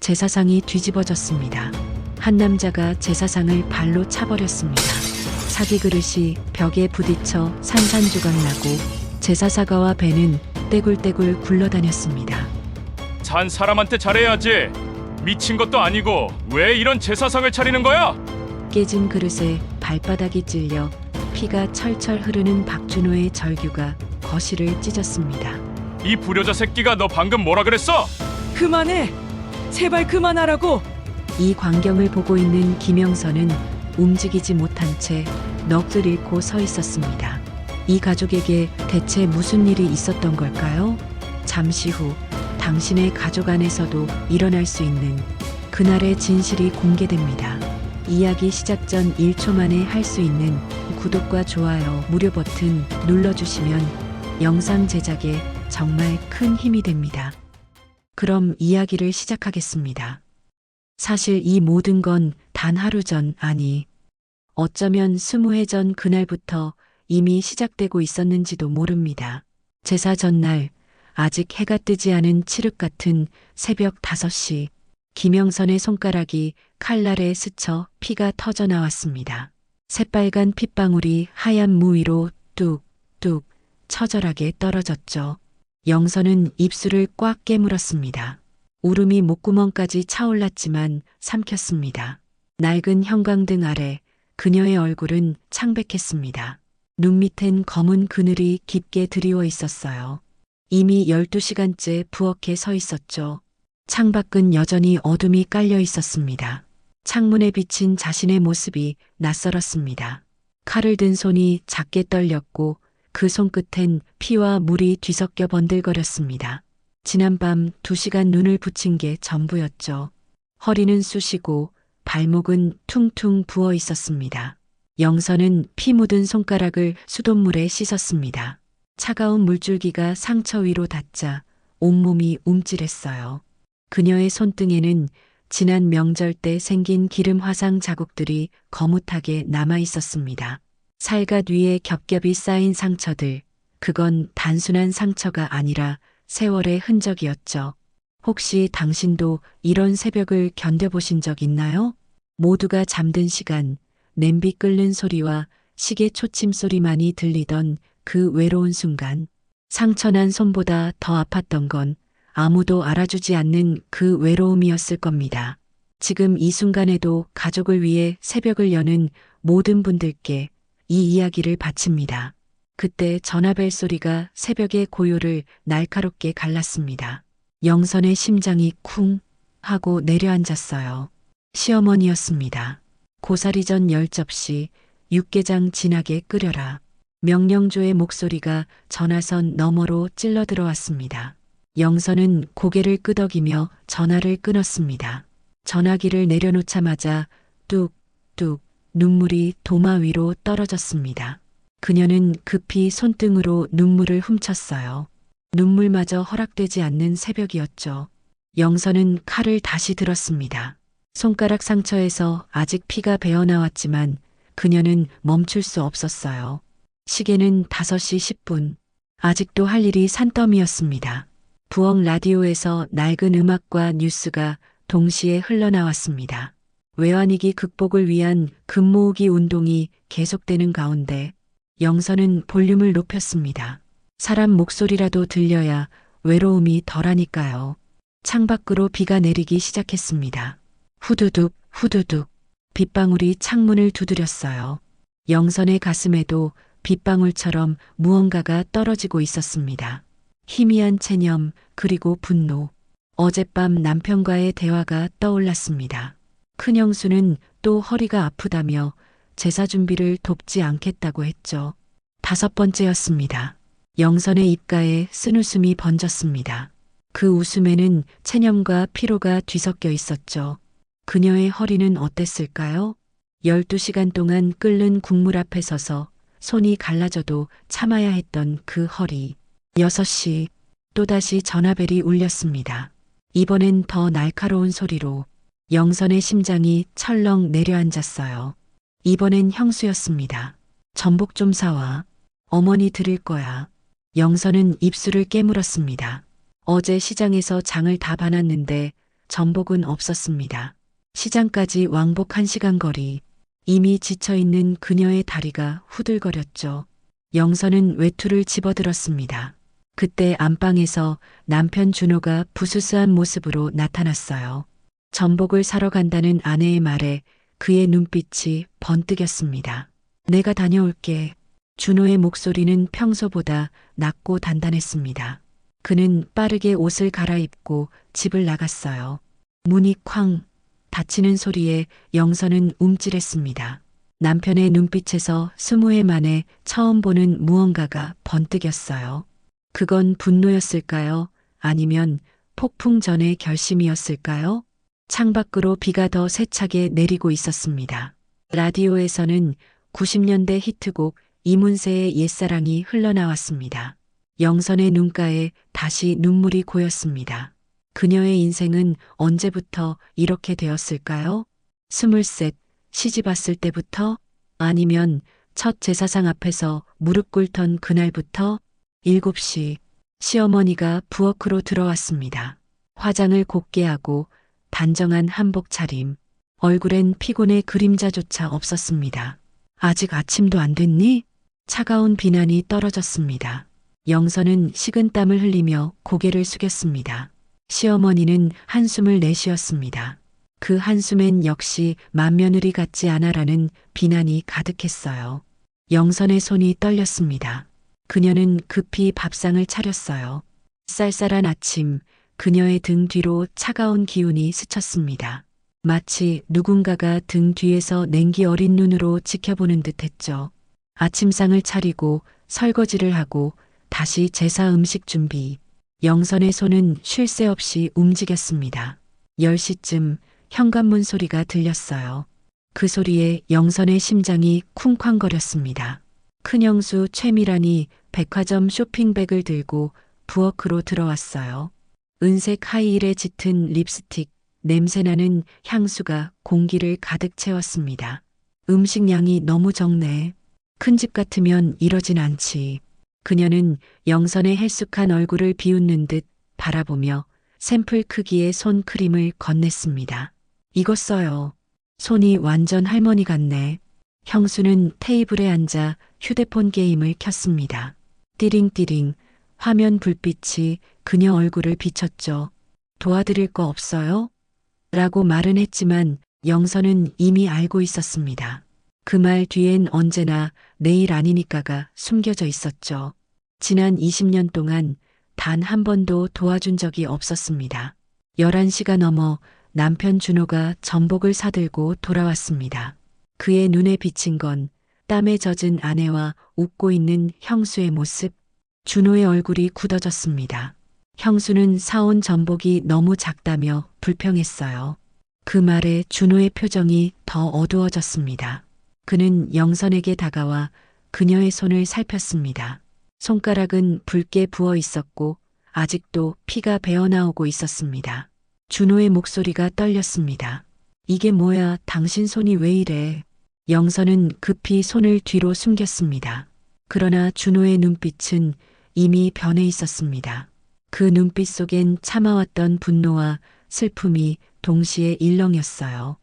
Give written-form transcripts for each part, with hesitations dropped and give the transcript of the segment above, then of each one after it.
제사상이 뒤집어졌습니다. 한 남자가 제사상을 발로 차버렸습니다. 사기 그릇이 벽에 부딪혀 산산조각 나고 제사사과와 배는 떼굴떼굴 굴러다녔습니다. 잔 사람한테 잘해야지. 미친 것도 아니고 왜 이런 제사상을 차리는 거야? 깨진 그릇에 발바닥이 찔려 피가 철철 흐르는 박준호의 절규가 거실을 찢었습니다. 이 불효자 새끼가 너 방금 뭐라 그랬어? 그만해! 제발 그만하라고! 이 광경을 보고 있는 김영선은 움직이지 못한 채 넋을 잃고 서 있었습니다. 이 가족에게 대체 무슨 일이 있었던 걸까요? 잠시 후 당신의 가족 안에서도 일어날 수 있는 그날의 진실이 공개됩니다. 이야기 시작 전 1초 만에 할 수 있는 구독과 좋아요, 무료 버튼 눌러주시면 영상 제작에 정말 큰 힘이 됩니다. 그럼 이야기를 시작하겠습니다. 사실 이 모든 건 단 하루 전, 아니, 어쩌면 20해 전 그날부터 이미 시작되고 있었는지도 모릅니다. 제사 전날, 아직 해가 뜨지 않은 칠흑 같은 새벽 5시, 김영선의 손가락이 칼날에 스쳐 피가 터져 나왔습니다. 새빨간 핏방울이 하얀 무 위로 뚝뚝 처절하게 떨어졌죠. 영선은 입술을 꽉 깨물었습니다. 울음이 목구멍까지 차올랐지만 삼켰습니다. 낡은 형광등 아래 그녀의 얼굴은 창백했습니다. 눈 밑엔 검은 그늘이 깊게 드리워 있었어요. 이미 12시간째 부엌에 서 있었죠. 창밖은 여전히 어둠이 깔려 있었습니다. 창문에 비친 자신의 모습이 낯설었습니다. 칼을 든 손이 작게 떨렸고 그 손끝엔 피와 물이 뒤섞여 번들거렸습니다. 지난밤 2시간 눈을 붙인 게 전부였죠. 허리는 쑤시고 발목은 퉁퉁 부어 있었습니다. 영선은 피 묻은 손가락을 수돗물에 씻었습니다. 차가운 물줄기가 상처 위로 닿자 온몸이 움찔했어요. 그녀의 손등에는 지난 명절 때 생긴 기름 화상 자국들이 거뭇하게 남아 있었습니다. 살갗 위에 겹겹이 쌓인 상처들, 그건 단순한 상처가 아니라 세월의 흔적이었죠. 혹시 당신도 이런 새벽을 견뎌보신 적 있나요? 모두가 잠든 시간, 냄비 끓는 소리와 시계 초침 소리만이 들리던 그 외로운 순간, 상처난 손보다 더 아팠던 건 아무도 알아주지 않는 그 외로움이었을 겁니다. 지금 이 순간에도 가족을 위해 새벽을 여는 모든 분들께 이 이야기를 바칩니다. 그때 전화벨 소리가 새벽의 고요를 날카롭게 갈랐습니다. 영선의 심장이 쿵 하고 내려앉았어요. 시어머니였습니다. 고사리 전 10접시, 육개장 진하게 끓여라. 명령조의 목소리가 전화선 너머로 찔러 들어왔습니다. 영선은 고개를 끄덕이며 전화를 끊었습니다. 전화기를 내려놓자마자 뚝뚝 눈물이 도마 위로 떨어졌습니다. 그녀는 급히 손등으로 눈물을 훔쳤어요. 눈물마저 허락되지 않는 새벽이었죠. 영선은 칼을 다시 들었습니다. 손가락 상처에서 아직 피가 배어나왔지만 그녀는 멈출 수 없었어요. 시계는 5시 10분. 아직도 할 일이 산더미였습니다. 부엌 라디오에서 낡은 음악과 뉴스가 동시에 흘러나왔습니다. 외환위기 극복을 위한 금 모으기 운동이 계속되는 가운데 영선은 볼륨을 높였습니다. 사람 목소리라도 들려야 외로움이 덜하니까요. 창밖으로 비가 내리기 시작했습니다. 후두둑 후두둑 빗방울이 창문을 두드렸어요. 영선의 가슴에도 빗방울처럼 무언가가 떨어지고 있었습니다. 희미한 체념 그리고 분노. 어젯밤 남편과의 대화가 떠올랐습니다. 큰형수는 또 허리가 아프다며 제사 준비를 돕지 않겠다고 했죠. 5번째였습니다. 영선의 입가에 쓴웃음이 번졌습니다. 그 웃음에는 체념과 피로가 뒤섞여 있었죠. 그녀의 허리는 어땠을까요? 12시간 동안 끓는 국물 앞에 서서 손이 갈라져도 참아야 했던 그 허리. 6시 또다시 전화벨이 울렸습니다. 이번엔 더 날카로운 소리로 영선의 심장이 철렁 내려앉았어요. 이번엔 형수였습니다. 전복 좀 사와. 어머니 드릴 거야. 영선은 입술을 깨물었습니다. 어제 시장에서 장을 다 봐놨는데 전복은 없었습니다. 시장까지 왕복 1시간 거리. 이미 지쳐있는 그녀의 다리가 후들거렸죠. 영선은 외투를 집어들었습니다. 그때 안방에서 남편 준호가 부스스한 모습으로 나타났어요. 전복을 사러 간다는 아내의 말에 그의 눈빛이 번뜩였습니다. 내가 다녀올게. 준호의 목소리는 평소보다 낮고 단단했습니다. 그는 빠르게 옷을 갈아입고 집을 나갔어요. 문이 쾅 닫히는 소리에 영선은 움찔했습니다. 남편의 눈빛에서 20해 만에 처음 보는 무언가가 번뜩였어요. 그건 분노였을까요? 아니면 폭풍 전의 결심이었을까요? 창밖으로 비가 더 세차게 내리고 있었습니다. 라디오에서는 90년대 히트곡 이문세의 옛사랑이 흘러나왔습니다. 영선의 눈가에 다시 눈물이 고였습니다. 그녀의 인생은 언제부터 이렇게 되었을까요? 23, 시집 왔을 때부터? 아니면 첫 제사상 앞에서 무릎 꿇던 그날부터? 7시, 시어머니가 부엌으로 들어왔습니다. 화장을 곱게 하고 단정한 한복 차림. 얼굴엔 피곤의 그림자조차 없었습니다. 아직 아침도 안 됐니? 차가운 비난이 떨어졌습니다. 영선은 식은땀을 흘리며 고개를 숙였습니다. 시어머니는 한숨을 내쉬었습니다. 그 한숨엔 역시 맏며느리 같지 않아라는 비난이 가득했어요. 영선의 손이 떨렸습니다. 그녀는 급히 밥상을 차렸어요. 쌀쌀한 아침, 그녀의 등 뒤로 차가운 기운이 스쳤습니다. 마치 누군가가 등 뒤에서 냉기 어린 눈으로 지켜보는 듯 했죠. 아침상을 차리고 설거지를 하고 다시 제사 음식 준비. 영선의 손은 쉴 새 없이 움직였습니다. 10시쯤 현관문 소리가 들렸어요. 그 소리에 영선의 심장이 쿵쾅거렸습니다. 큰형수 최미란이 백화점 쇼핑백을 들고 부엌으로 들어왔어요. 은색 하이힐에 짙은 립스틱, 냄새나는 향수가 공기를 가득 채웠습니다. 음식량이 너무 적네. 큰 집 같으면 이러진 않지. 그녀는 영선의 헬쑥한 얼굴을 비웃는 듯 바라보며 샘플 크기의 손크림을 건넸습니다. 이거 써요. 손이 완전 할머니 같네. 형수는 테이블에 앉아 휴대폰 게임을 켰습니다. 띠링띠링 화면 불빛이 그녀 얼굴을 비췄죠. 도와드릴 거 없어요? 라고 말은 했지만 영선은 이미 알고 있었습니다. 그 말 뒤엔 언제나 내일 아니니까가 숨겨져 있었죠. 지난 20년 동안 단 한 번도 도와준 적이 없었습니다. 11시가 넘어 남편 준호가 전복을 사들고 돌아왔습니다. 그의 눈에 비친 건 땀에 젖은 아내와 웃고 있는 형수의 모습. 준호의 얼굴이 굳어졌습니다. 형수는 사온 전복이 너무 작다며 불평했어요. 그 말에 준호의 표정이 더 어두워졌습니다. 그는 영선에게 다가와 그녀의 손을 살폈습니다. 손가락은 붉게 부어 있었고 아직도 피가 배어나오고 있었습니다. 준호의 목소리가 떨렸습니다. 이게 뭐야, 당신 손이 왜 이래? 영선은 급히 손을 뒤로 숨겼습니다. 그러나 준호의 눈빛은 이미 변해 있었습니다. 그 눈빛 속엔 참아왔던 분노와 슬픔이 동시에 일렁였어요.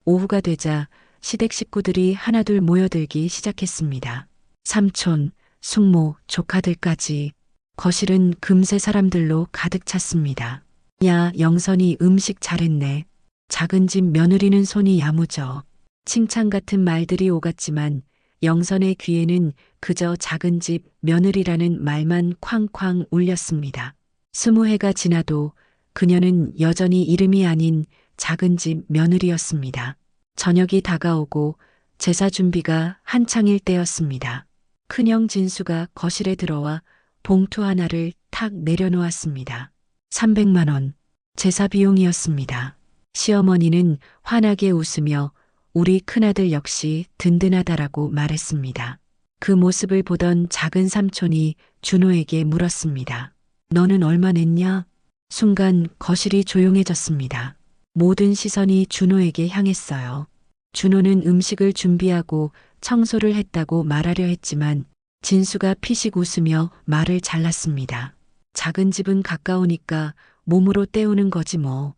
오후가 되자 시댁 식구들이 하나둘 모여들기 시작했습니다. 삼촌, 숙모, 조카들까지. 거실은 금세 사람들로 가득 찼습니다. 야, 영선이 음식 잘했네. 작은 집 며느리는 손이 야무져. 칭찬 같은 말들이 오갔지만 영선의 귀에는 그저 작은 집 며느리라는 말만 쾅쾅 울렸습니다. 20해가 지나도 그녀는 여전히 이름이 아닌 작은 집 며느리였습니다. 저녁이 다가오고 제사 준비가 한창일 때였습니다. 큰형 진수가 거실에 들어와 봉투 하나를 탁 내려놓았습니다. 300만 원. 제사 비용이었습니다. 시어머니는 환하게 웃으며 우리 큰아들 역시 든든하다라고 말했습니다. 그 모습을 보던 작은 삼촌이 준호에게 물었습니다. 너는 얼마 냈냐? 순간 거실이 조용해졌습니다. 모든 시선이 준호에게 향했어요. 준호는 음식을 준비하고 청소를 했다고 말하려 했지만 진수가 피식 웃으며 말을 잘랐습니다. 작은 집은 가까우니까 몸으로 때우는 거지 뭐.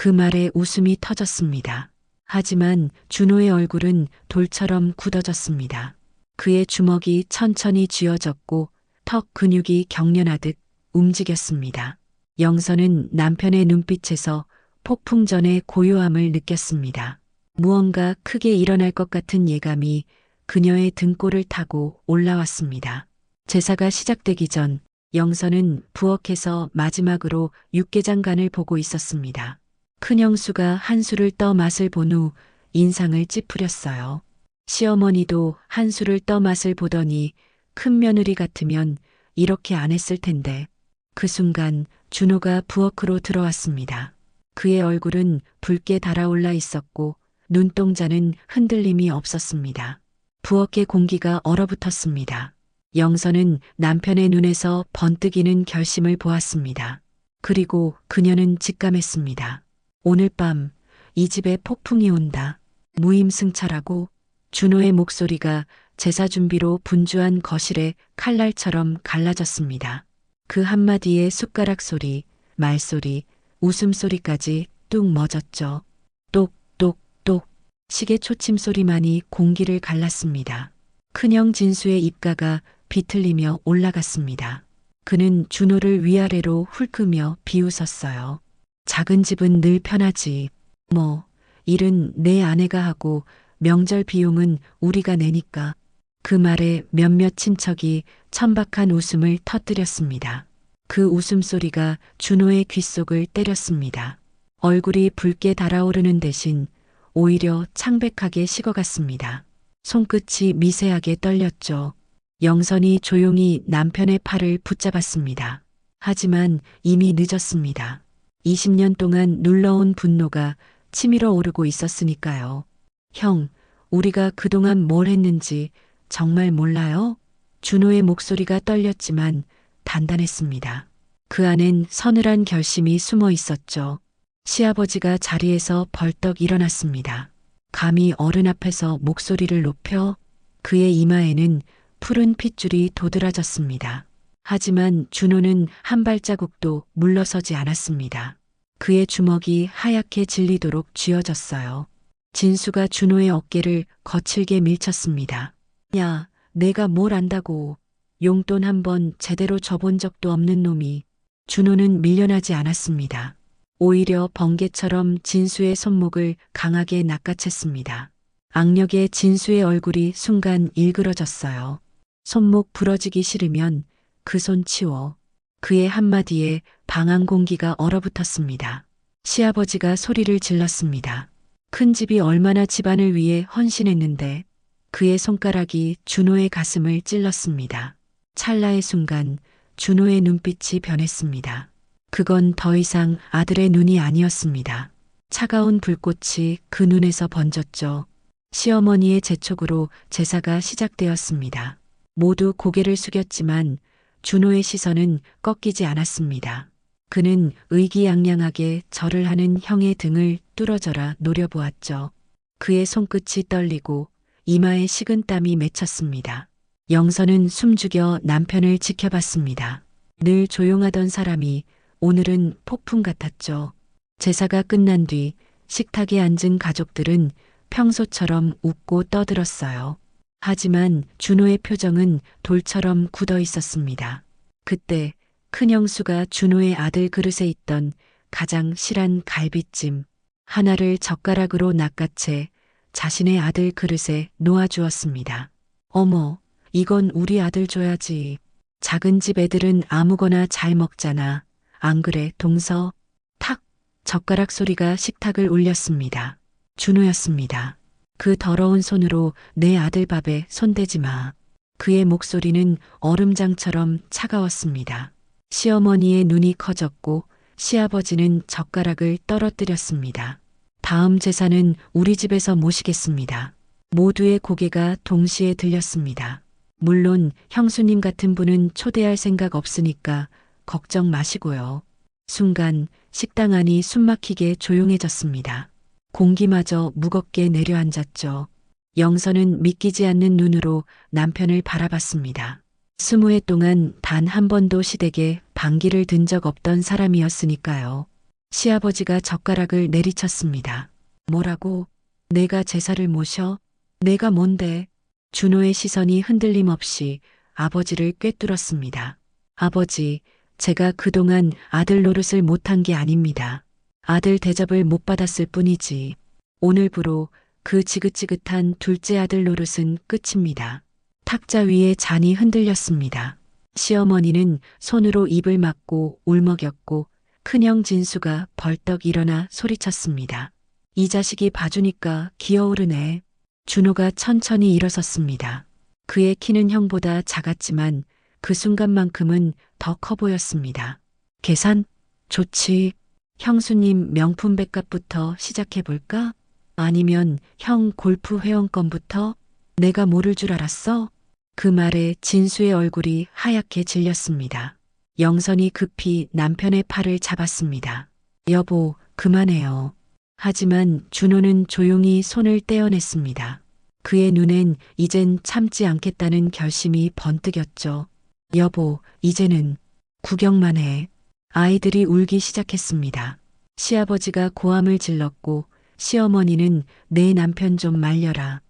그 말에 웃음이 터졌습니다. 하지만 준호의 얼굴은 돌처럼 굳어졌습니다. 그의 주먹이 천천히 쥐어졌고 턱 근육이 경련하듯 움직였습니다. 영선은 남편의 눈빛에서 폭풍 전의 고요함을 느꼈습니다. 무언가 크게 일어날 것 같은 예감이 그녀의 등골을 타고 올라왔습니다. 제사가 시작되기 전 영선은 부엌에서 마지막으로 육개장간을 보고 있었습니다. 큰형수가 한 술을 떠 맛을 본 후 인상을 찌푸렸어요. 시어머니도 한 술을 떠 맛을 보더니 큰 며느리 같으면 이렇게 안 했을 텐데. 그 순간 준호가 부엌으로 들어왔습니다. 그의 얼굴은 붉게 달아올라 있었고 눈동자는 흔들림이 없었습니다. 부엌의 공기가 얼어붙었습니다. 영선은 남편의 눈에서 번뜩이는 결심을 보았습니다. 그리고 그녀는 직감했습니다. 오늘 밤 이 집에 폭풍이 온다. 무임승차라고. 준호의 목소리가 제사 준비로 분주한 거실에 칼날처럼 갈라졌습니다. 그 한마디에 숟가락 소리, 말소리, 웃음소리까지 뚝 멎었죠. 똑똑똑 시계 초침 소리만이 공기를 갈랐습니다. 큰형 진수의 입가가 비틀리며 올라갔습니다. 그는 준호를 위아래로 훑으며 비웃었어요. 작은 집은 늘 편하지. 뭐 일은 내 아내가 하고 명절 비용은 우리가 내니까. 그 말에 몇몇 친척이 천박한 웃음을 터뜨렸습니다. 그 웃음소리가 준호의 귓속을 때렸습니다. 얼굴이 붉게 달아오르는 대신 오히려 창백하게 식어갔습니다. 손끝이 미세하게 떨렸죠. 영선이 조용히 남편의 팔을 붙잡았습니다. 하지만 이미 늦었습니다. 20년 동안 눌러온 분노가 치밀어 오르고 있었으니까요. 형, 우리가 그동안 뭘 했는지 정말 몰라요? 준호의 목소리가 떨렸지만 단단했습니다. 그 안엔 서늘한 결심이 숨어 있었죠. 시아버지가 자리에서 벌떡 일어났습니다. 감히 어른 앞에서 목소리를 높여. 그의 이마에는 푸른 핏줄이 도드라졌습니다. 하지만 준호는 한 발자국도 물러서지 않았습니다. 그의 주먹이 하얗게 질리도록 쥐어졌어요. 진수가 준호의 어깨를 거칠게 밀쳤습니다. 야, 내가 뭘 안다고. 용돈 한 번 제대로 줘본 적도 없는 놈이. 준호는 밀려나지 않았습니다. 오히려 번개처럼 진수의 손목을 강하게 낚아챘습니다. 악력에 진수의 얼굴이 순간 일그러졌어요. 손목 부러지기 싫으면 그 손 치워. 그의 한마디에 방안 공기가 얼어붙었습니다. 시아버지가 소리를 질렀습니다. 큰 집이 얼마나 집안을 위해 헌신했는데. 그의 손가락이 준호의 가슴을 찔렀습니다. 찰나의 순간 준호의 눈빛이 변했습니다. 그건 더 이상 아들의 눈이 아니었습니다. 차가운 불꽃이 그 눈에서 번졌죠. 시어머니의 재촉으로 제사가 시작되었습니다. 모두 고개를 숙였지만 준호의 시선은 꺾이지 않았습니다. 그는 의기양양하게 절을 하는 형의 등을 뚫어져라 노려보았죠. 그의 손끝이 떨리고 이마에 식은땀이 맺혔습니다. 영선은 숨죽여 남편을 지켜봤습니다. 늘 조용하던 사람이 오늘은 폭풍 같았죠. 제사가 끝난 뒤 식탁에 앉은 가족들은 평소처럼 웃고 떠들었어요. 하지만 준호의 표정은 돌처럼 굳어 있었습니다. 그때 큰형수가 준호의 아들 그릇에 있던 가장 실한 갈비찜 하나를 젓가락으로 낚아채 자신의 아들 그릇에 놓아주었습니다. 어머, 이건 우리 아들 줘야지. 작은 집 애들은 아무거나 잘 먹잖아. 안 그래, 동서? 탁! 젓가락 소리가 식탁을 울렸습니다. 준호였습니다. 그 더러운 손으로 내 아들 밥에 손대지 마. 그의 목소리는 얼음장처럼 차가웠습니다. 시어머니의 눈이 커졌고 시아버지는 젓가락을 떨어뜨렸습니다. 다음 제사는 우리 집에서 모시겠습니다. 모두의 고개가 동시에 들렸습니다. 물론 형수님 같은 분은 초대할 생각 없으니까 걱정 마시고요. 순간 식당 안이 숨막히게 조용해졌습니다. 공기마저 무겁게 내려앉았죠. 영선은 믿기지 않는 눈으로 남편을 바라봤습니다. 20해 동안 단 한 번도 시댁에 반기를 든 적 없던 사람이었으니까요. 시아버지가 젓가락을 내리쳤습니다. 뭐라고? 내가 제사를 모셔? 내가 뭔데? 준호의 시선이 흔들림 없이 아버지를 꿰뚫었습니다. 아버지, 제가 그동안 아들 노릇을 못한 게 아닙니다. 아들 대접을 못 받았을 뿐이지. 오늘부로 그 지긋지긋한 둘째 아들 노릇은 끝입니다. 탁자 위에 잔이 흔들렸습니다. 시어머니는 손으로 입을 막고 울먹였고 큰형 진수가 벌떡 일어나 소리쳤습니다. 이 자식이 봐주니까 기어오르네. 준호가 천천히 일어섰습니다. 그의 키는 형보다 작았지만 그 순간만큼은 더 커 보였습니다. 계산? 좋지. 형수님 명품 백값부터 시작해볼까? 아니면 형 골프 회원권부터? 내가 모를 줄 알았어? 그 말에 진수의 얼굴이 하얗게 질렸습니다. 영선이 급히 남편의 팔을 잡았습니다. 여보, 그만해요. 하지만 준호는 조용히 손을 떼어냈습니다. 그의 눈엔 이젠 참지 않겠다는 결심이 번뜩였죠. 여보, 이제는 구경만 해. 아이들이 울기 시작했습니다. 시아버지가 고함을 질렀고 시어머니는 내 남편 좀 말려라.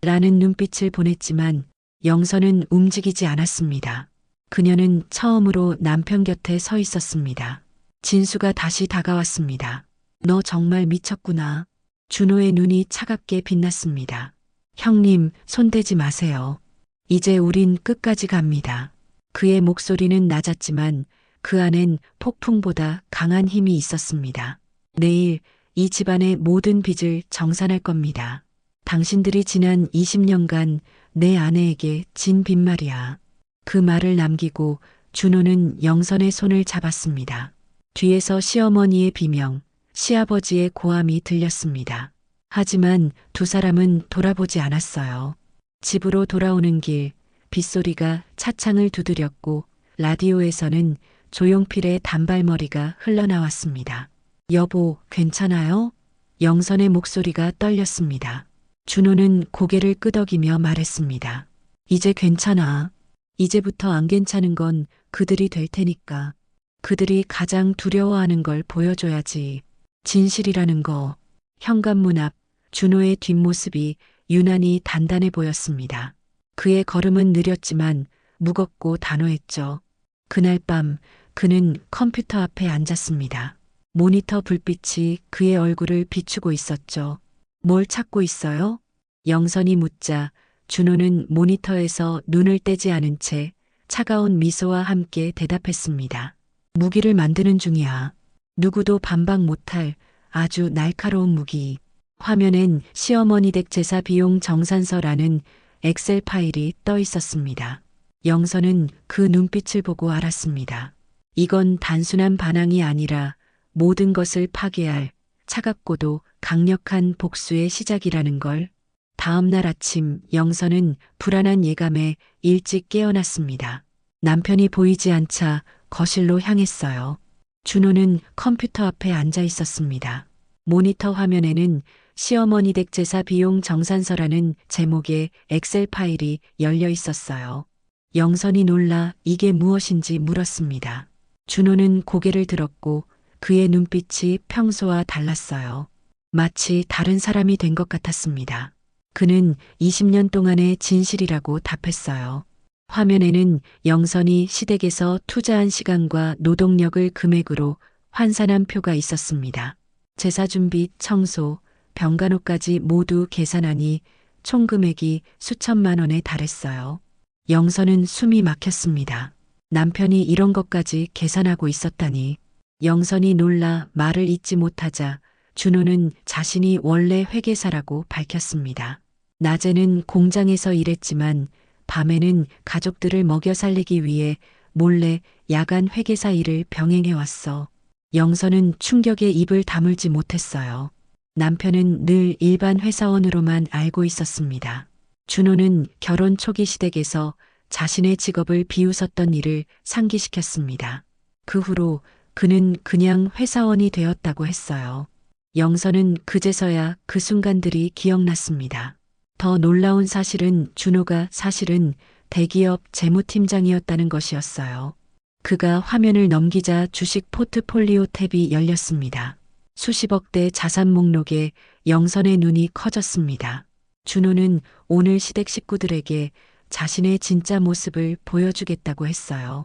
라는 눈빛을 보냈지만 영선은 움직이지 않았습니다. 그녀는 처음으로 남편 곁에 서 있었습니다. 진수가 다시 다가왔습니다. 너 정말 미쳤구나. 준호의 눈이 차갑게 빛났습니다. 형님, 손대지 마세요. 이제 우린 끝까지 갑니다. 그의 목소리는 낮았지만 그 안엔 폭풍보다 강한 힘이 있었습니다. 내일 이 집안의 모든 빚을 정산할 겁니다. 당신들이 지난 20년간 내 아내에게 진 빚말이야. 그 말을 남기고 준호는 영선의 손을 잡았습니다. 뒤에서 시어머니의 비명, 시아버지의 고함이 들렸습니다. 하지만 두 사람은 돌아보지 않았어요. 집으로 돌아오는 길, 빗소리가 차창을 두드렸고 라디오에서는 조용필의 단발머리가 흘러나왔습니다. 여보, 괜찮아요? 영선의 목소리가 떨렸습니다. 준호는 고개를 끄덕이며 말했습니다. 이제 괜찮아. 이제부터 안 괜찮은 건 그들이 될 테니까. 그들이 가장 두려워하는 걸 보여줘야지. 진실이라는 거. 현관문 앞 준호의 뒷모습이 유난히 단단해 보였습니다. 그의 걸음은 느렸지만 무겁고 단호했죠. 그날 밤 그는 컴퓨터 앞에 앉았습니다. 모니터 불빛이 그의 얼굴을 비추고 있었죠. 뭘 찾고 있어요? 영선이 묻자 준호는 모니터에서 눈을 떼지 않은 채 차가운 미소와 함께 대답했습니다. 무기를 만드는 중이야. 누구도 반박 못할 아주 날카로운 무기. 화면엔 시어머니 댁 제사 비용 정산서라는 엑셀 파일이 떠 있었습니다. 영선은 그 눈빛을 보고 알았습니다. 이건 단순한 반항이 아니라 모든 것을 파괴할 차갑고도 강력한 복수의 시작이라는 걸. 다음 날 아침 영선은 불안한 예감에 일찍 깨어났습니다. 남편이 보이지 않자 거실로 향했어요. 준호는 컴퓨터 앞에 앉아 있었습니다. 모니터 화면에는 시어머니 댁 제사 비용 정산서라는 제목의 엑셀 파일이 열려 있었어요. 영선이 놀라 이게 무엇인지 물었습니다. 준호는 고개를 들었고 그의 눈빛이 평소와 달랐어요. 마치 다른 사람이 된 것 같았습니다. 그는 20년 동안의 진실이라고 답했어요. 화면에는 영선이 시댁에서 투자한 시간과 노동력을 금액으로 환산한 표가 있었습니다. 제사 준비, 청소, 병간호까지 모두 계산하니 총 금액이 수천만 원에 달했어요. 영선은 숨이 막혔습니다. 남편이 이런 것까지 계산하고 있었다니. 영선이 놀라 말을 잇지 못하자 준호는 자신이 원래 회계사라고 밝혔습니다. 낮에는 공장에서 일했지만 밤에는 가족들을 먹여 살리기 위해 몰래 야간 회계사 일을 병행해왔어. 영선은 충격에 입을 다물지 못했어요. 남편은 늘 일반 회사원으로만 알고 있었습니다. 준호는 결혼 초기 시댁에서 자신의 직업을 비웃었던 일을 상기시켰습니다. 그 후로 그는 그냥 회사원이 되었다고 했어요. 영선은 그제서야 그 순간들이 기억났습니다. 더 놀라운 사실은 준호가 사실은 대기업 재무팀장이었다는 것이었어요. 그가 화면을 넘기자 주식 포트폴리오 탭이 열렸습니다. 수십억 대 자산 목록에 영선의 눈이 커졌습니다. 준호는 오늘 시댁 식구들에게 자신의 진짜 모습을 보여주겠다고 했어요.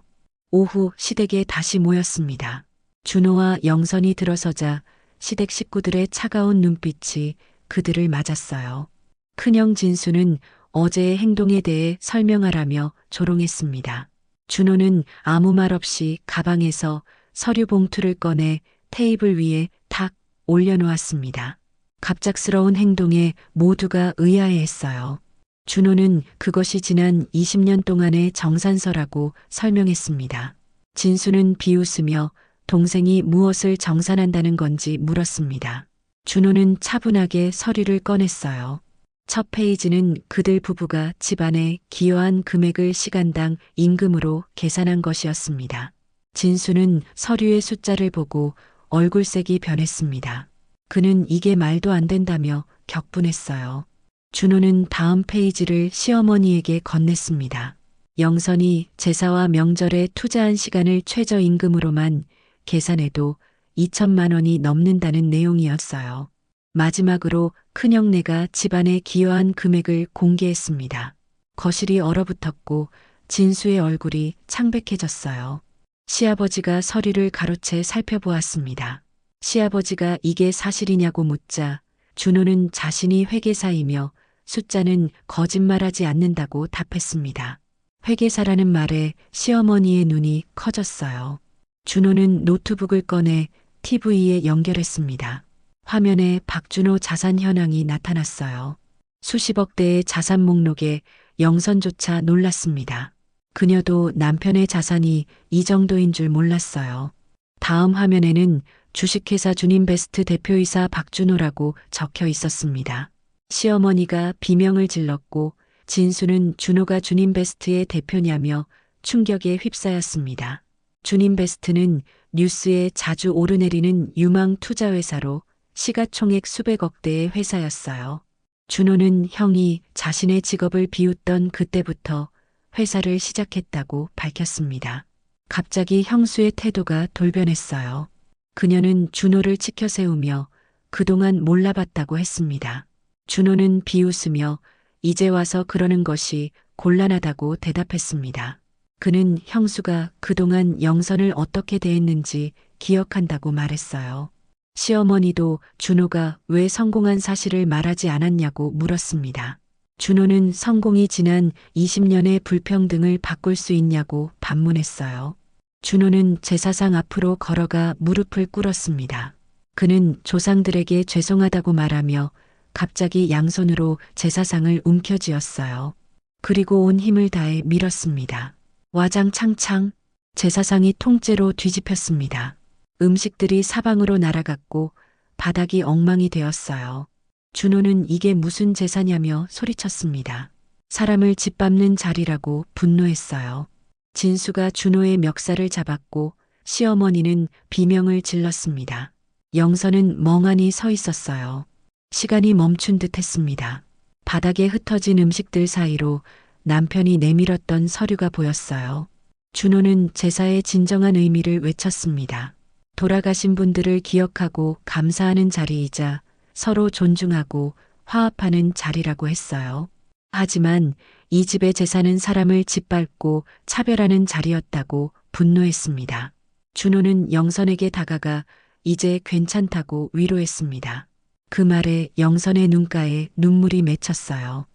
오후 시댁에 다시 모였습니다. 준호와 영선이 들어서자 시댁 식구들의 차가운 눈빛이 그들을 맞았어요. 큰형 진수는 어제의 행동에 대해 설명하라며 조롱했습니다. 준호는 아무 말 없이 가방에서 서류 봉투를 꺼내 테이블 위에 탁 올려놓았습니다. 갑작스러운 행동에 모두가 의아해했어요. 준호는 그것이 지난 20년 동안의 정산서라고 설명했습니다. 진수는 비웃으며 동생이 무엇을 정산한다는 건지 물었습니다. 준호는 차분하게 서류를 꺼냈어요. 첫 페이지는 그들 부부가 집안에 기여한 금액을 시간당 임금으로 계산한 것이었습니다. 진수는 서류의 숫자를 보고 얼굴색이 변했습니다. 그는 이게 말도 안 된다며 격분했어요. 준호는 다음 페이지를 시어머니에게 건넸습니다. 영선이 제사와 명절에 투자한 시간을 최저임금으로만 계산해도 2천만 원이 넘는다는 내용이었어요. 마지막으로 큰형네가 집안에 기여한 금액을 공개했습니다. 거실이 얼어붙었고 진수의 얼굴이 창백해졌어요. 시아버지가 서류를 가로채 살펴보았습니다. 시아버지가 이게 사실이냐고 묻자 준호는 자신이 회계사이며 숫자는 거짓말하지 않는다고 답했습니다. 회계사라는 말에 시어머니의 눈이 커졌어요. 준호는 노트북을 꺼내 TV에 연결했습니다. 화면에 박준호 자산 현황이 나타났어요. 수십억 대의 자산 목록에 영선조차 놀랐습니다. 그녀도 남편의 자산이 이 정도인 줄 몰랐어요. 다음 화면에는 주식회사 주님베스트 대표이사 박준호라고 적혀 있었습니다. 시어머니가 비명을 질렀고 진수는 준호가 주님베스트의 대표냐며 충격에 휩싸였습니다. 주님베스트는 뉴스에 자주 오르내리는 유망 투자회사로 시가총액 수백억 대의 회사였어요. 준호는 형이 자신의 직업을 비웃던 그때부터 회사를 시작했다고 밝혔습니다. 갑자기 형수의 태도가 돌변했어요. 그녀는 준호를 치켜세우며 그동안 몰라봤다고 했습니다. 준호는 비웃으며 이제 와서 그러는 것이 곤란하다고 대답했습니다. 그는 형수가 그동안 영선을 어떻게 대했는지 기억한다고 말했어요. 시어머니도 준호가 왜 성공한 사실을 말하지 않았냐고 물었습니다. 준호는 성공이 지난 20년의 불평등을 바꿀 수 있냐고 반문했어요. 준호는 제사상 앞으로 걸어가 무릎을 꿇었습니다. 그는 조상들에게 죄송하다고 말하며 갑자기 양손으로 제사상을 움켜쥐었어요. 그리고 온 힘을 다해 밀었습니다. 와장창창 제사상이 통째로 뒤집혔습니다. 음식들이 사방으로 날아갔고 바닥이 엉망이 되었어요. 준호는 이게 무슨 제사냐며 소리쳤습니다. 사람을 짓밟는 자리라고 분노했어요. 진수가 준호의 멱살을 잡았고 시어머니는 비명을 질렀습니다. 영선은 멍하니 서 있었어요. 시간이 멈춘 듯 했습니다. 바닥에 흩어진 음식들 사이로 남편이 내밀었던 서류가 보였어요. 준호는 제사의 진정한 의미를 외쳤습니다. 돌아가신 분들을 기억하고 감사하는 자리이자 서로 존중하고 화합하는 자리라고 했어요. 하지만 이 집의 제사는 사람을 짓밟고 차별하는 자리였다고 분노했습니다. 준호는 영선에게 다가가 이제 괜찮다고 위로했습니다. 그 말에 영선의 눈가에 눈물이 맺혔어요.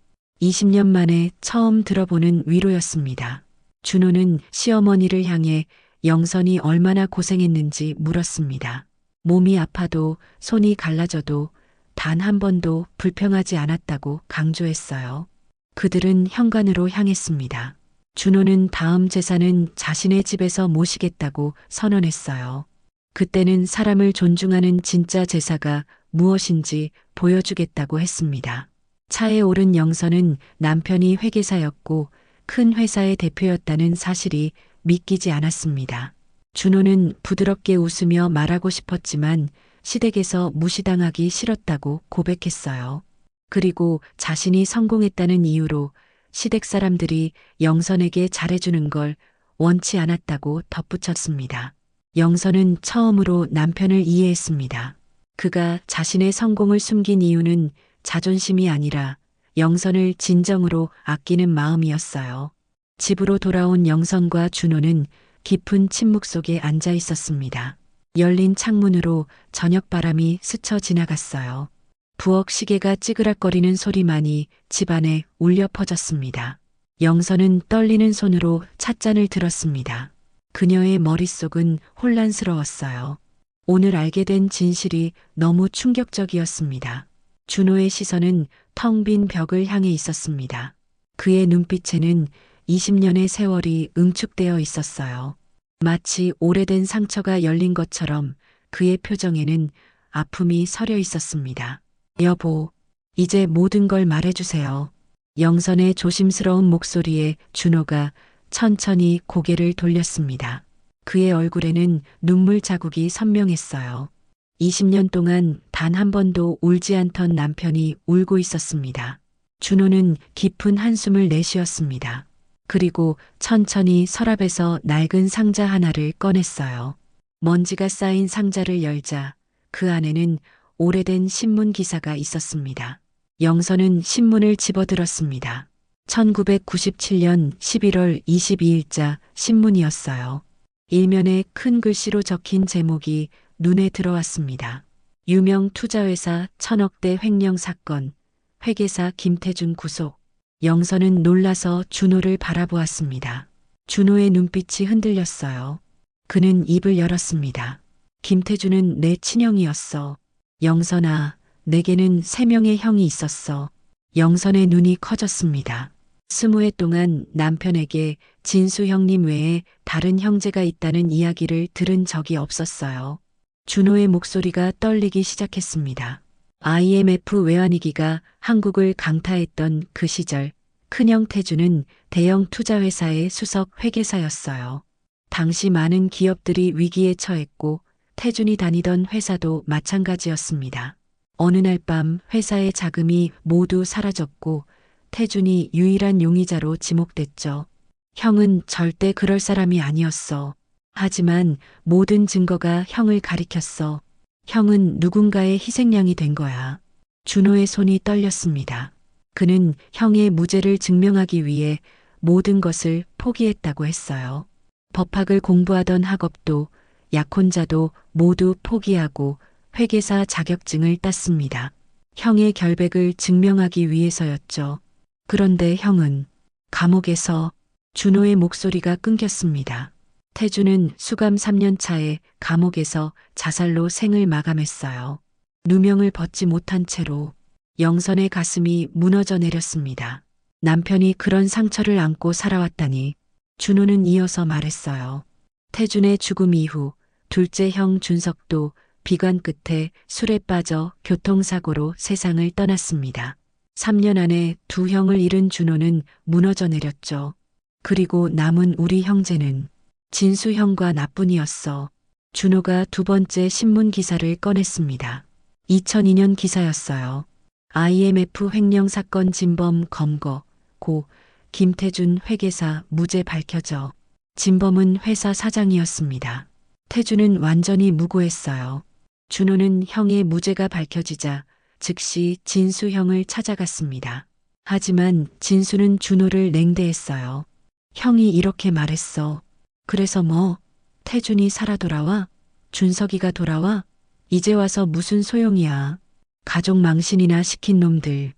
20년 만에 처음 들어보는 위로였습니다. 준호는 시어머니를 향해 영선이 얼마나 고생했는지 물었습니다. 몸이 아파도 손이 갈라져도 단 한 번도 불평하지 않았다고 강조했어요. 그들은 현관으로 향했습니다. 준호는 다음 제사는 자신의 집에서 모시겠다고 선언했어요. 그때는 사람을 존중하는 진짜 제사가 무엇인지 보여주겠다고 했습니다. 차에 오른 영선은 남편이 회계사였고 큰 회사의 대표였다는 사실이 믿기지 않았습니다. 준호는 부드럽게 웃으며 말하고 싶었지만 시댁에서 무시당하기 싫었다고 고백했어요. 그리고 자신이 성공했다는 이유로 시댁 사람들이 영선에게 잘해주는 걸 원치 않았다고 덧붙였습니다. 영선은 처음으로 남편을 이해했습니다. 그가 자신의 성공을 숨긴 이유는 자존심이 아니라 영선을 진정으로 아끼는 마음이었어요. 집으로 돌아온 영선과 준호는 깊은 침묵 속에 앉아 있었습니다. 열린 창문으로 저녁바람이 스쳐 지나갔어요. 부엌 시계가 찌그락거리는 소리만이 집안에 울려 퍼졌습니다. 영선은 떨리는 손으로 찻잔을 들었습니다. 그녀의 머릿속은 혼란스러웠어요. 오늘 알게 된 진실이 너무 충격적이었습니다. 준호의 시선은 텅 빈 벽을 향해 있었습니다. 그의 눈빛에는 20년의 세월이 응축되어 있었어요. 마치 오래된 상처가 열린 것처럼 그의 표정에는 아픔이 서려 있었습니다. 여보, 이제 모든 걸 말해주세요. 영선의 조심스러운 목소리에 준호가 천천히 고개를 돌렸습니다. 그의 얼굴에는 눈물 자국이 선명했어요. 20년 동안 단 한 번도 울지 않던 남편이 울고 있었습니다. 준호는 깊은 한숨을 내쉬었습니다. 그리고 천천히 서랍에서 낡은 상자 하나를 꺼냈어요. 먼지가 쌓인 상자를 열자 그 안에는 오래된 신문 기사가 있었습니다. 영선은 신문을 집어들었습니다. 1997년 11월 22일자 신문이었어요. 일면에 큰 글씨로 적힌 제목이 눈에 들어왔습니다. 유명 투자회사 1000억대 횡령 사건, 회계사 김태준 구속. 영선은 놀라서 준호를 바라보았습니다. 준호의 눈빛이 흔들렸어요. 그는 입을 열었습니다. 김태준은 내 친형이었어. 영선아, 내게는 3명의 형이 있었어. 영선의 눈이 커졌습니다. 20해 동안 남편에게 진수 형님 외에 다른 형제가 있다는 이야기를 들은 적이 없었어요. 준호의 목소리가 떨리기 시작했습니다. IMF 외환위기가 한국을 강타했던 그 시절 큰형 태준은 대형 투자회사의 수석 회계사였어요. 당시 많은 기업들이 위기에 처했고 태준이 다니던 회사도 마찬가지였습니다. 어느 날 밤 회사의 자금이 모두 사라졌고 태준이 유일한 용의자로 지목됐죠. 형은 절대 그럴 사람이 아니었어. 하지만 모든 증거가 형을 가리켰어. 형은 누군가의 희생양이 된 거야. 준호의 손이 떨렸습니다. 그는 형의 무죄를 증명하기 위해 모든 것을 포기했다고 했어요. 법학을 공부하던 학업도 약혼자도 모두 포기하고 회계사 자격증을 땄습니다. 형의 결백을 증명하기 위해서였죠. 그런데 형은 감옥에서. 준호의 목소리가 끊겼습니다. 태준은 수감 3년 차에 감옥에서 자살로 생을 마감했어요. 누명을 벗지 못한 채로. 영선의 가슴이 무너져 내렸습니다. 남편이 그런 상처를 안고 살아왔다니. 준호는 이어서 말했어요. 태준의 죽음 이후 둘째 형 준석도 비관 끝에 술에 빠져 교통사고로 세상을 떠났습니다. 3년 안에 2형을 잃은 준호는 무너져 내렸죠. 그리고 남은 우리 형제는 진수 형과 나뿐이었어. 준호가 두 번째 신문 기사를 꺼냈습니다. 2002년 기사였어요. IMF 횡령 사건 진범 검거, 고 김태준 회계사 무죄 밝혀져. 진범은 회사 사장이었습니다. 태준은 완전히 무고했어요. 준호는 형의 무죄가 밝혀지자 즉시 진수 형을 찾아갔습니다. 하지만 진수는 준호를 냉대했어요. 형이 이렇게 말했어. 그래서 뭐? 태준이 살아 돌아와? 준석이가 돌아와? 이제 와서 무슨 소용이야. 가족 망신이나 시킨 놈들.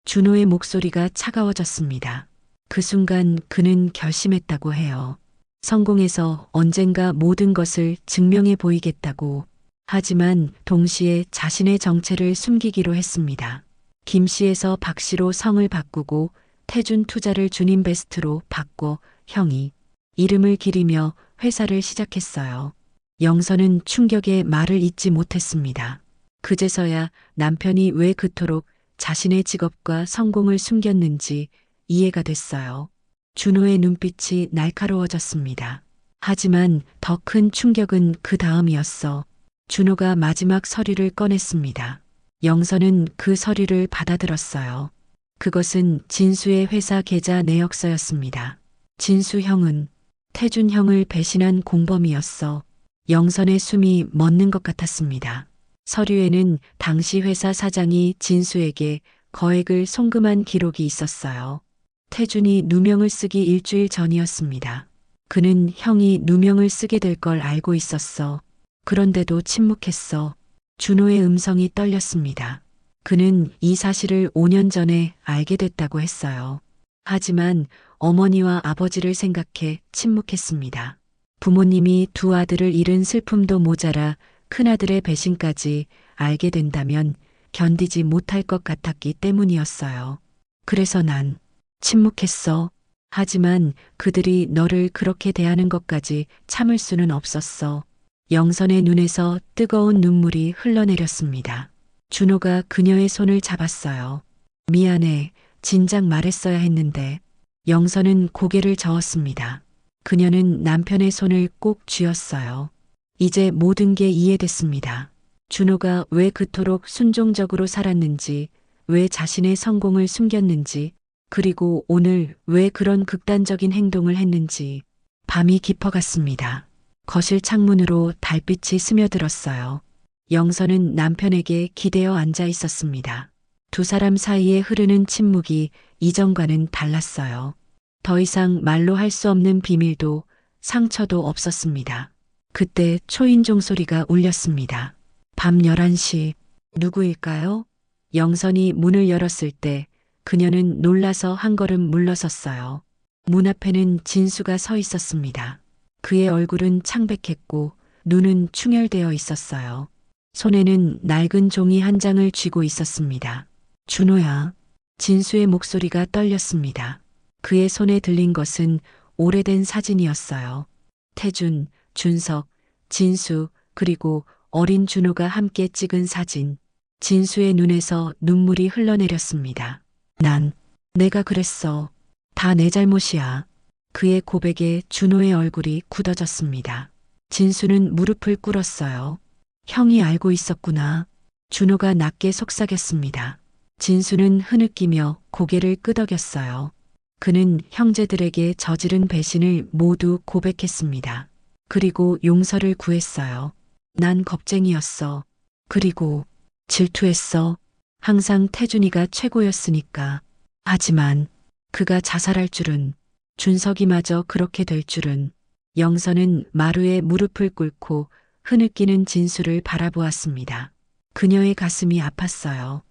준호의 목소리가 차가워졌습니다. 그 순간 그는 결심했다고 해요. 성공해서 언젠가 모든 것을 증명해 보이겠다고. 하지만 동시에 자신의 정체를 숨기기로 했습니다. 김씨에서 박씨로 성을 바꾸고 태준 투자를 준인베스트로 바꿔 형이 이름을 기리며 회사를 시작했어요. 영선은 충격에 말을 잇지 못했습니다. 그제서야 남편이 왜 그토록 자신의 직업과 성공을 숨겼는지 이해가 됐어요. 준호의 눈빛이 날카로워졌습니다. 하지만 더 큰 충격은 그 다음이었어. 준호가 마지막 서류를 꺼냈습니다. 영선은 그 서류를 받아들었어요. 그것은 진수의 회사 계좌 내역서였습니다. 진수 형은 태준 형을 배신한 공범이었어. 영선의 숨이 멎는 것 같았습니다. 서류에는 당시 회사 사장이 진수에게 거액을 송금한 기록이 있었어요. 태준이 누명을 쓰기 일주일 전이었습니다. 그는 형이 누명을 쓰게 될 걸 알고 있었어. 그런데도 침묵했어. 준호의 음성이 떨렸습니다. 그는 이 사실을 5년 전에 알게 됐다고 했어요. 하지만 어머니와 아버지를 생각해 침묵했습니다. 부모님이 두 아들을 잃은 슬픔도 모자라 큰아들의 배신까지 알게 된다면 견디지 못할 것 같았기 때문이었어요. 그래서 난 침묵했어. 하지만 그들이 너를 그렇게 대하는 것까지 참을 수는 없었어. 영선의 눈에서 뜨거운 눈물이 흘러내렸습니다. 준호가 그녀의 손을 잡았어요. 미안해. 진작 말했어야 했는데. 영선은 고개를 저었습니다. 그녀는 남편의 손을 꼭 쥐었어요. 이제 모든 게 이해됐습니다. 준호가 왜 그토록 순종적으로 살았는지, 왜 자신의 성공을 숨겼는지, 그리고 오늘 왜 그런 극단적인 행동을 했는지. 밤이 깊어갔습니다. 거실 창문으로 달빛이 스며들었어요. 영선은 남편에게 기대어 앉아 있었습니다. 두 사람 사이에 흐르는 침묵이 이전과는 달랐어요. 더 이상 말로 할 수 없는 비밀도 상처도 없었습니다. 그때 초인종 소리가 울렸습니다. 밤 11시. 누구일까요? 영선이 문을 열었을 때 그녀는 놀라서 한 걸음 물러섰어요. 문 앞에는 진수가 서 있었습니다. 그의 얼굴은 창백했고 눈은 충혈되어 있었어요. 손에는 낡은 종이 한 장을 쥐고 있었습니다. 준호야. 진수의 목소리가 떨렸습니다. 그의 손에 들린 것은 오래된 사진이었어요. 태준, 준석, 진수, 그리고 어린 준호가 함께 찍은 사진. 진수의 눈에서 눈물이 흘러내렸습니다. 내가 그랬어. 다 내 잘못이야. 그의 고백에 준호의 얼굴이 굳어졌습니다. 진수는 무릎을 꿇었어요. 형이 알고 있었구나. 준호가 낮게 속삭였습니다. 진수는 흐느끼며 고개를 끄덕였어요. 그는 형제들에게 저지른 배신을 모두 고백했습니다. 그리고 용서를 구했어요. 난 겁쟁이였어. 그리고 질투했어. 항상 태준이가 최고였으니까. 하지만 그가 자살할 줄은, 준석이마저 그렇게 될 줄은. 영선은 마루에 무릎을 꿇고 흐느끼는 진수를 바라보았습니다. 그녀의 가슴이 아팠어요.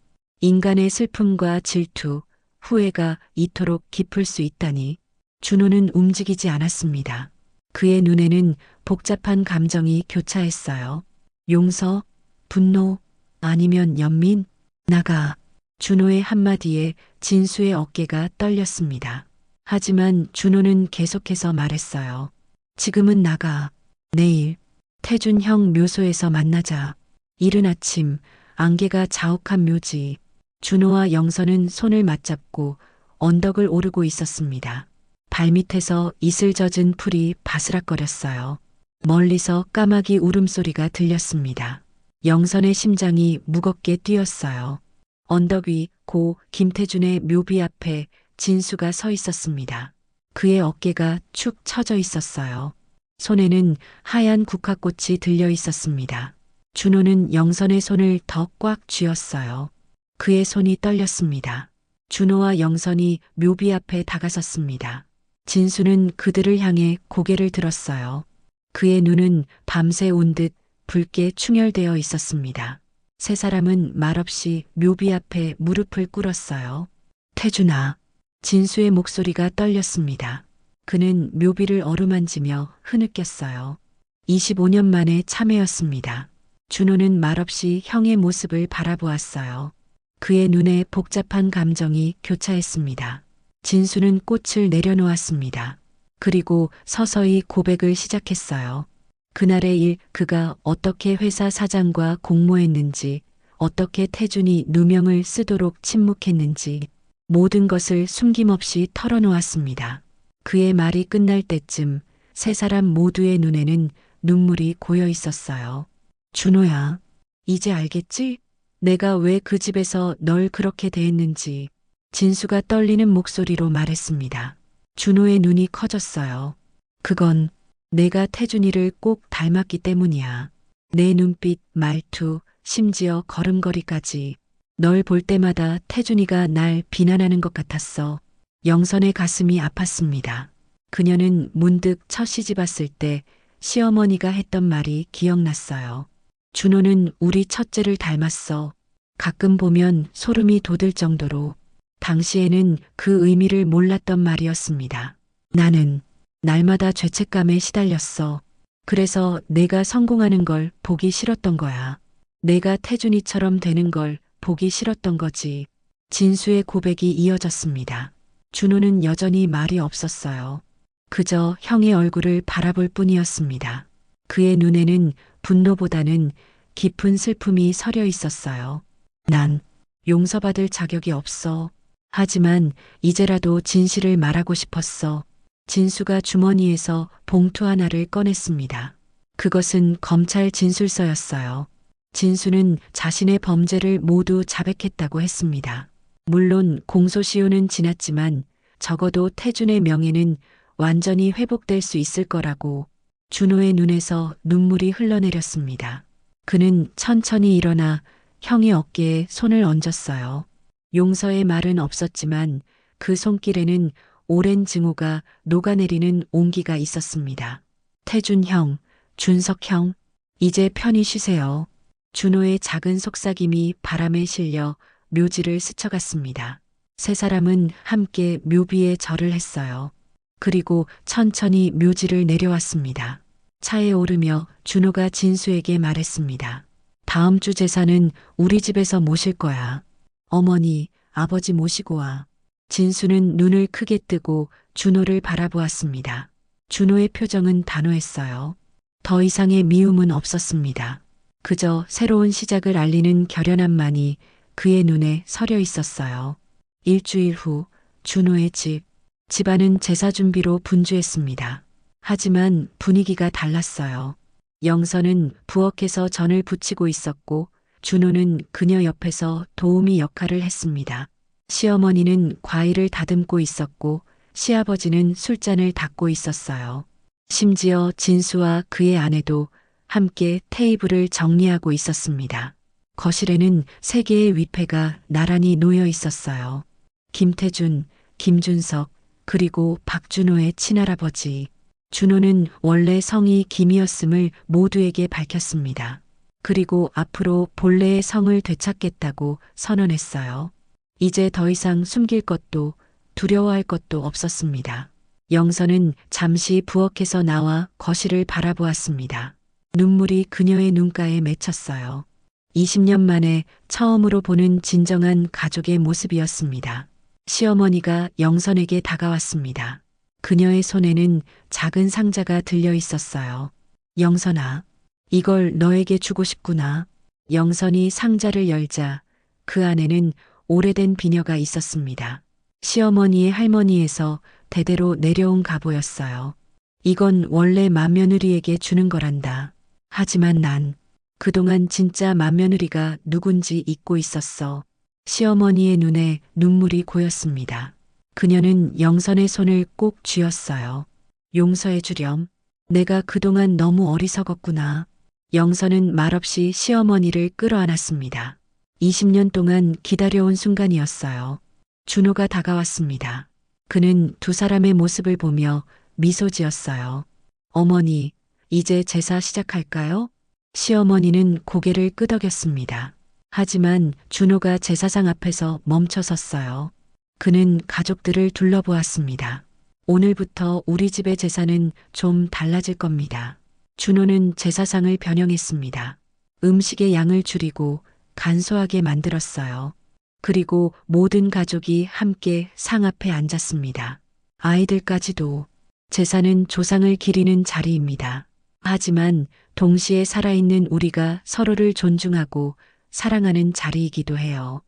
인간의 슬픔과 질투, 후회가 이토록 깊을 수 있다니. 준호는 움직이지 않았습니다. 그의 눈에는 복잡한 감정이 교차했어요. 용서, 분노, 아니면 연민, 나가. 준호의 한마디에 진수의 어깨가 떨렸습니다. 하지만 준호는 계속해서 말했어요. 지금은 나가. 내일 태준 형 묘소에서 만나자. 이른 아침 안개가 자욱한 묘지. 준호와 영선은 손을 맞잡고 언덕을 오르고 있었습니다. 발밑에서 이슬 젖은 풀이 바스락거렸어요. 멀리서 까마귀 울음소리가 들렸습니다. 영선의 심장이 무겁게 뛰었어요. 언덕 위 고 김태준의 묘비 앞에 진수가 서 있었습니다. 그의 어깨가 축 처져 있었어요. 손에는 하얀 국화꽃이 들려 있었습니다. 준호는 영선의 손을 더 꽉 쥐었어요. 그의 손이 떨렸습니다. 준호와 영선이 묘비 앞에 다가섰습니다. 진수는 그들을 향해 고개를 들었어요. 그의 눈은 밤새 온 듯 붉게 충혈되어 있었습니다. 세 사람은 말없이 묘비 앞에 무릎을 꿇었어요. 태준아. 진수의 목소리가 떨렸습니다. 그는 묘비를 어루만지며 흐느꼈어요. 25년 만에 참회였습니다. 준호는 말없이 형의 모습을 바라보았어요. 그의 눈에 복잡한 감정이 교차했습니다. 진수는 꽃을 내려놓았습니다. 그리고 서서히 고백을 시작했어요. 그날의 일, 그가 어떻게 회사 사장과 공모했는지, 어떻게 태준이 누명을 쓰도록 침묵했는지, 모든 것을 숨김없이 털어놓았습니다. 그의 말이 끝날 때쯤 세 사람 모두의 눈에는 눈물이 고여 있었어요. 준호야, 이제 알겠지? 내가 왜 그 집에서 널 그렇게 대했는지. 진수가 떨리는 목소리로 말했습니다. 준호의 눈이 커졌어요. 그건 내가 태준이를 꼭 닮았기 때문이야. 내 눈빛, 말투, 심지어 걸음걸이까지 널 볼 때마다 태준이가 날 비난하는 것 같았어. 영선의 가슴이 아팠습니다. 그녀는 문득 첫 시집 왔을 때 시어머니가 했던 말이 기억났어요. 준호는 우리 첫째를 닮았어. 가끔 보면 소름이 돋을 정도로. 당시에는 그 의미를 몰랐던 말이었습니다. 나는 날마다 죄책감에 시달렸어. 그래서 내가 성공하는 걸 보기 싫었던 거야. 내가 태준이처럼 되는 걸 보기 싫었던 거지. 진수의 고백이 이어졌습니다. 준호는 여전히 말이 없었어요. 그저 형의 얼굴을 바라볼 뿐이었습니다. 그의 눈에는 분노보다는 깊은 슬픔이 서려 있었어요. 난 용서받을 자격이 없어. 하지만 이제라도 진실을 말하고 싶었어. 진수가 주머니에서 봉투 하나를 꺼냈습니다. 그것은 검찰 진술서였어요. 진수는 자신의 범죄를 모두 자백했다고 했습니다. 물론 공소시효는 지났지만 적어도 태준의 명예는 완전히 회복될 수 있을 거라고. 준호의 눈에서 눈물이 흘러내렸습니다. 그는 천천히 일어나 형의 어깨에 손을 얹었어요. 용서의 말은 없었지만 그 손길에는 오랜 증오가 녹아내리는 온기가 있었습니다. 태준 형, 준석 형, 이제 편히 쉬세요. 준호의 작은 속삭임이 바람에 실려 묘지를 스쳐갔습니다. 세 사람은 함께 묘비에 절을 했어요. 그리고 천천히 묘지를 내려왔습니다. 차에 오르며 준호가 진수에게 말했습니다. 다음 주 제사는 우리 집에서 모실 거야. 어머니, 아버지 모시고 와. 진수는 눈을 크게 뜨고 준호를 바라보았습니다. 준호의 표정은 단호했어요. 더 이상의 미움은 없었습니다. 그저 새로운 시작을 알리는 결연함만이 그의 눈에 서려 있었어요. 일주일 후 준호의 집. 집안은 제사 준비로 분주했습니다. 하지만 분위기가 달랐어요. 영선은 부엌에서 전을 부치고 있었고 준호는 그녀 옆에서 도우미 역할을 했습니다. 시어머니는 과일을 다듬고 있었고 시아버지는 술잔을 닦고 있었어요. 심지어 진수와 그의 아내도 함께 테이블을 정리하고 있었습니다. 거실에는 세 개의 위패가 나란히 놓여 있었어요. 김태준, 김준석, 그리고 박준호의 친할아버지. 준호는 원래 성이 김이었음을 모두에게 밝혔습니다. 그리고 앞으로 본래의 성을 되찾겠다고 선언했어요. 이제 더 이상 숨길 것도 두려워할 것도 없었습니다. 영선은 잠시 부엌에서 나와 거실을 바라보았습니다. 눈물이 그녀의 눈가에 맺혔어요. 20년 만에 처음으로 보는 진정한 가족의 모습이었습니다. 시어머니가 영선에게 다가왔습니다. 그녀의 손에는 작은 상자가 들려 있었어요. 영선아, 이걸 너에게 주고 싶구나. 영선이 상자를 열자 그 안에는 오래된 비녀가 있었습니다. 시어머니의 할머니에서 대대로 내려온 갑오였어요. 이건 원래 맏며느리에게 주는 거란다. 하지만 난 그동안 진짜 맏며느리가 누군지 잊고 있었어. 시어머니의 눈에 눈물이 고였습니다. 그녀는 영선의 손을 꼭 쥐었어요. 용서해 주렴. 내가 그동안 너무 어리석었구나. 영선은 말없이 시어머니를 끌어안았습니다. 20년 동안 기다려온 순간이었어요. 준호가 다가왔습니다. 그는 두 사람의 모습을 보며 미소 지었어요. 어머니, 이제 제사 시작할까요? 시어머니는 고개를 끄덕였습니다. 하지만 준호가 제사상 앞에서 멈춰 섰어요. 그는 가족들을 둘러보았습니다. 오늘부터 우리 집의 제사는 좀 달라질 겁니다. 준호는 제사상을 변형했습니다. 음식의 양을 줄이고 간소하게 만들었어요. 그리고 모든 가족이 함께 상 앞에 앉았습니다. 아이들까지도. 제사는 조상을 기리는 자리입니다. 하지만 동시에 살아있는 우리가 서로를 존중하고 사랑하는 자리이기도 해요.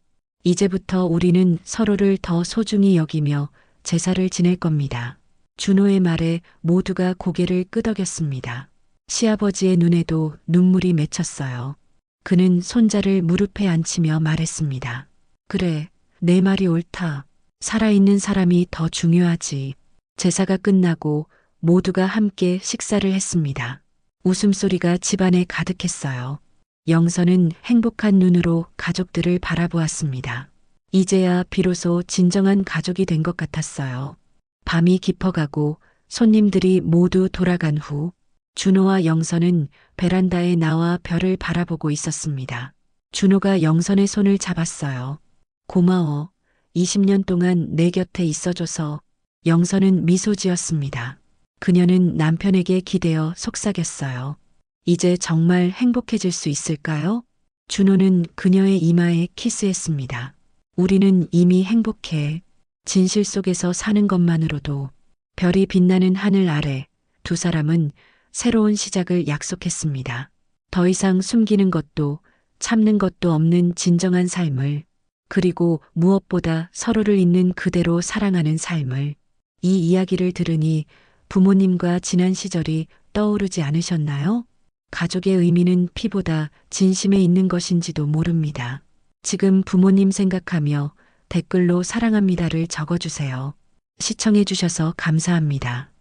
이제부터 우리는 서로를 더 소중히 여기며 제사를 지낼 겁니다. 준호의 말에 모두가 고개를 끄덕였습니다. 시아버지의 눈에도 눈물이 맺혔어요. 그는 손자를 무릎에 앉히며 말했습니다. 그래, 내 말이 옳다. 살아있는 사람이 더 중요하지. 제사가 끝나고 모두가 함께 식사를 했습니다. 웃음소리가 집안에 가득했어요. 영선은 행복한 눈으로 가족들을 바라보았습니다. 이제야 비로소 진정한 가족이 된 것 같았어요. 밤이 깊어가고 손님들이 모두 돌아간 후 준호와 영선은 베란다에 나와 별을 바라보고 있었습니다. 준호가 영선의 손을 잡았어요. 고마워. 20년 동안 내 곁에 있어줘서. 영선은 미소 지었습니다. 그녀는 남편에게 기대어 속삭였어요. 이제 정말 행복해질 수 있을까요? 준호는 그녀의 이마에 키스했습니다. 우리는 이미 행복해. 진실 속에서 사는 것만으로도. 별이 빛나는 하늘 아래 두 사람은 새로운 시작을 약속했습니다. 더 이상 숨기는 것도 참는 것도 없는 진정한 삶을, 그리고 무엇보다 서로를 있는 그대로 사랑하는 삶을. 이 이야기를 들으니 부모님과 지난 시절이 떠오르지 않으셨나요? 가족의 의미는 피보다 진심에 있는 것인지도 모릅니다. 지금 부모님 생각하며 댓글로 사랑합니다를 적어주세요. 시청해주셔서 감사합니다.